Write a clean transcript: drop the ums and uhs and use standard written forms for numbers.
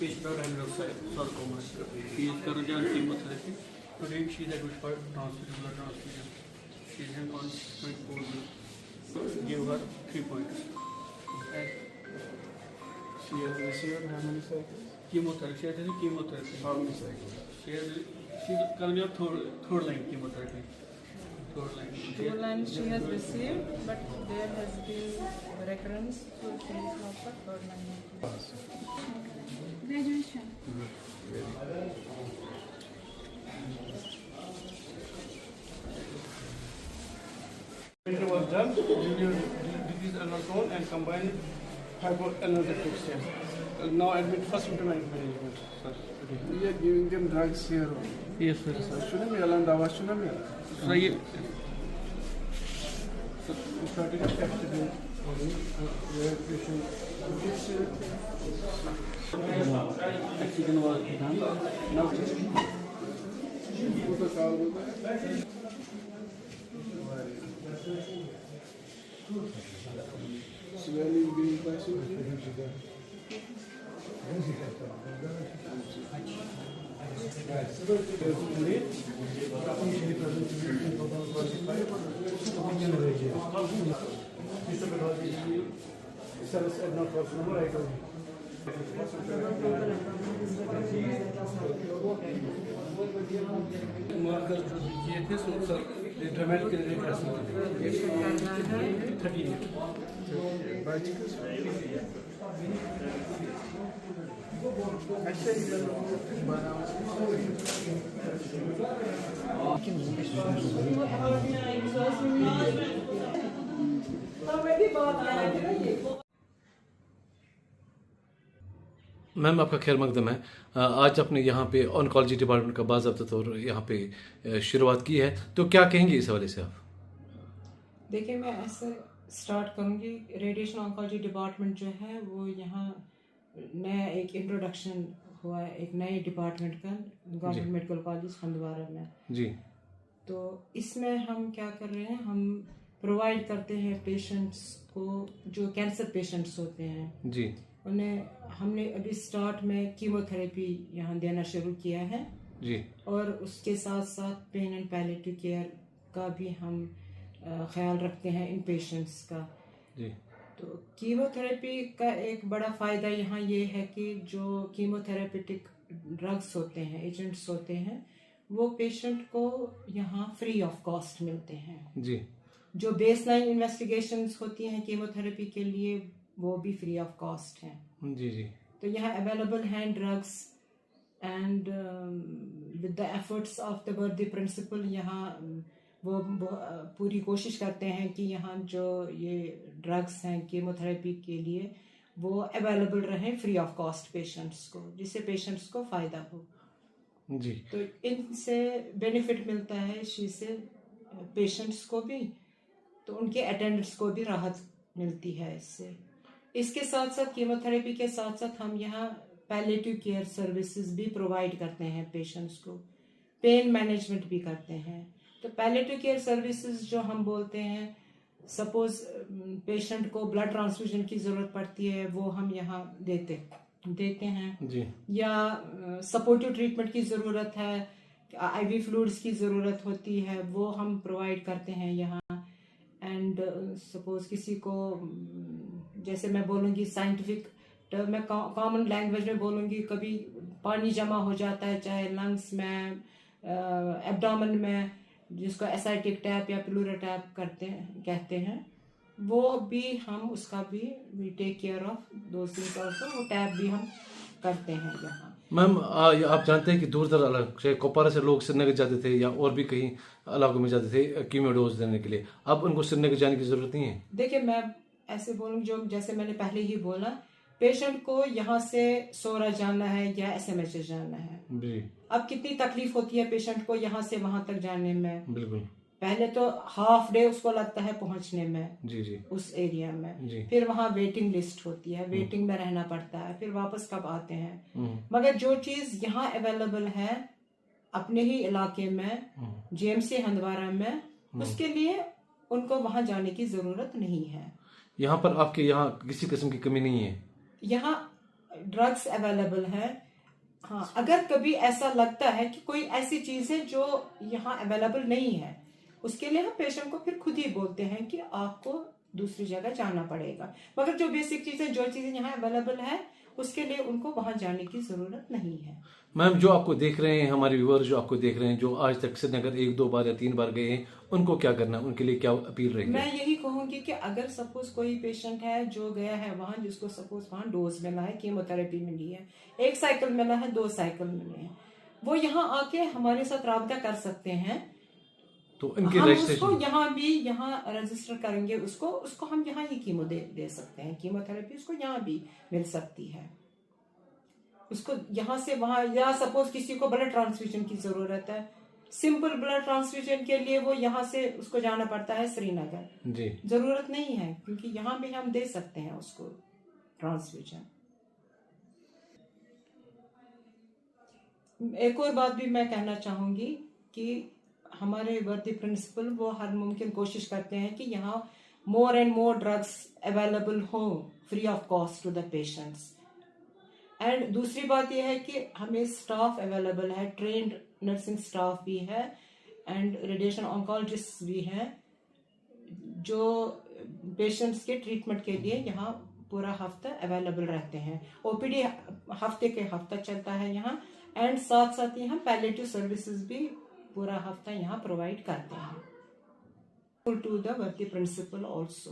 patient of sarcoma. She is currently on chemotherapy. Today she is admitted for blood transfusion. She is on 6.4. Give her 3 points. And she has received how many cycles? Chemotherapy. She has chemotherapy. How many cycles? She is currently on third line chemotherapy. Third line she has received, but there has been recurrence, so she is not for third line. Graduation. It was done, disease alone and combined hypoanalytic test. Now admit first into management. We are giving them drugs here. Yes, sir. Shouldn't be allowed. Dawa shouldn't be allowed. So ये started capturing where patient accident was done. Now swelling being passing. Ma'am आपका खैर मकदम है। आज आपने यहाँ पे oncology department का बाज़ाब्ता तौर यहाँ पे शुरुआत की है, तो क्या कहेंगे इस हवाले से आप? देखिए, मैं ऐसे स्टार्ट करूँगी। रेडिएशन ऑन्कोलॉजी डिपार्टमेंट जो है वो यहाँ नया एक इंट्रोडक्शन हुआ है, एक नए डिपार्टमेंट का गवर्नमेंट मेडिकल कॉलेज हंदवारा में जी। तो इसमें हम क्या कर रहे हैं, हम प्रोवाइड करते हैं पेशेंट्स को, जो कैंसर पेशेंट्स होते हैं जी, उन्हें हमने अभी स्टार्ट में कीमोथेरेपी यहाँ देना शुरू किया है जी, और उसके साथ साथ पेन एंड पैलिएटिव केयर का भी हम ख्याल रखते हैं इन पेशेंट्स का जी। तो कीमोथेरेपी का एक बड़ा फ़ायदा यहाँ ये है कि जो कीमोथेरेपेटिक ड्रग्स होते हैं, एजेंट्स होते हैं, वो पेशेंट को यहाँ फ्री ऑफ कॉस्ट मिलते हैं जी। जो बेसलाइन इन्वेस्टिगेशंस होती हैं कीमोथेरेपी के लिए, वो भी फ्री ऑफ कॉस्ट हैं जी जी। तो यहाँ अवेलेबल हैं drugs and with the efforts of the बर्दी प्रिंसिपल, यहाँ वो पूरी कोशिश करते हैं कि यहाँ जो ये ड्रग्स हैं कीमोथेरेपी के लिए वो अवेलेबल रहें फ्री ऑफ कॉस्ट पेशेंट्स को, जिससे पेशेंट्स को फ़ायदा हो जी। तो इनसे बेनिफिट मिलता है, इस चीज़ से पेशेंट्स को भी, तो उनके अटेंडेंट्स को भी राहत मिलती है इससे। इसके साथ साथ कीमोथेरेपी के साथ साथ हम यहाँ पैलिएटिव केयर सर्विसेज भी प्रोवाइड करते हैं पेशेंट्स को, पेन मैनेजमेंट भी करते हैं। तो पैलिएटिव केयर सर्विसेज जो हम बोलते हैं, सपोज पेशेंट को ब्लड ट्रांसफ्यूजन की ज़रूरत पड़ती है, वो हम यहाँ देते हैं जी। या सपोर्टिव ट्रीटमेंट की ज़रूरत है, आईवी फ्लूइड्स की ज़रूरत होती है, वो हम प्रोवाइड करते हैं यहाँ। एंड सपोज किसी को, जैसे मैं बोलूँगी साइंटिफिक टर्म में, कॉमन लैंग्वेज में बोलूँगी, कभी पानी जमा हो जाता है चाहे लंग्स में, एब्डोमेन में, जिसको एसाइटिक टैप या प्लूरल टैप कहते हैं, वो भी हम उसका भी we take care of those things also, वो टैप भी हम करते हैं यहाँ। मैम आप जानते हैं कि दूर दराज चाहे कुपवारा से लोग श्रीनगर जाते थे या और भी कहीं इलाकों में जाते थे कीमो डोज देने के लिए, अब उनको श्रीनगर जाने की जरूरत नहीं है? देखिए, मैं ऐसे बोलूँ, जो जैसे मैंने पहले ही बोला, पेशेंट को यहाँ से सोरा जाना है या एसएमएच जाना है जी। अब कितनी तकलीफ होती है पेशेंट को यहाँ से वहां तक जाने में, बिल्कुल। पहले तो हाफ डे उसको लगता है पहुंचने में जी जी उस एरिया में, जी। फिर वहाँ वेटिंग लिस्ट होती है, वेटिंग में रहना पड़ता है, फिर वापस कब आते हैं। हम्म, मगर जो चीज यहाँ अवेलेबल है अपने ही इलाके में, जीएमसी हंदवारा में, उसके लिए उनको वहां जाने की जरूरत नहीं है। यहाँ पर आपके यहाँ किसी किस्म की कमी नहीं है? यहाँ ड्रग्स अवेलेबल है। हाँ, अगर कभी ऐसा लगता है कि कोई ऐसी चीज है जो यहाँ अवेलेबल नहीं है, उसके लिए हम पेशेंट को फिर खुद ही बोलते हैं कि आपको दूसरी जगह जाना पड़ेगा। मगर जो बेसिक चीजें, जो चीजें यहाँ अवेलेबल है, उसके लिए उनको वहां जाने की जरूरत नहीं है। मैम, जो आपको देख रहे हैं, हमारे व्यूअर्स जो आपको देख रहे हैं, जो आज तक श्रीनगर 1-2 बार या 3 बार गए हैं, उनको क्या करना है, उनके लिए क्या अपील रहेगी? मैं यही कहूंगी कि अगर सपोज कोई पेशेंट है जो गया है वहां, जिसको सपोज वहां डोज मिला है, कीमोथेरेपी मिली है, 1 साइकिल मिला है, 2 साइकिल मिले हैं, वो यहाँ आके हमारे साथ राब्ता कर सकते हैं। तो इनके हम उसको रजिस्ट्रेशन यहाँ भी यहाँ रजिस्टर करेंगे, उसको हम यहाँ ही कीमो दे सकते हैं, कीमोथेरेपी उसको यहाँ भी मिल सकती है। उसको यहाँ से वहां, या सपोज किसी को ब्लड ट्रांसफ्यूजन की जरूरत है, सिंपल ब्लड ट्रांसफ्यूजन के लिए वो यहाँ से उसको जाना पड़ता है श्रीनगर, जी। जरूरत नहीं है, क्योंकि यहाँ भी हम दे सकते हैं उसको ट्रांसफ्यूजन। एक और बात भी मैं कहना चाहूंगी कि हमारे वर्दी प्रिंसिपल वो हर मुमकिन कोशिश करते हैं कि यहाँ more and more drugs available हो free of cost to the patients. And दूसरी बात यह है कि हमें स्टाफ अवेलेबल है, ट्रेन्ड नर्सिंग स्टाफ भी है एंड रेडिएशन ऑन्कोलॉजिस्ट भी हैं, जो पेशेंट्स के ट्रीटमेंट के लिए यहाँ पूरा हफ्ता अवेलेबल रहते हैं। ओपीडी हफ्ते के हफ्ता चलता है यहाँ, एंड साथ साथ ही हम पैलिएटिव सर्विसेज भी पूरा हफ्ता यहाँ प्रोवाइड करते हैं टू द वर्दी प्रिंसिपल ऑल्सो।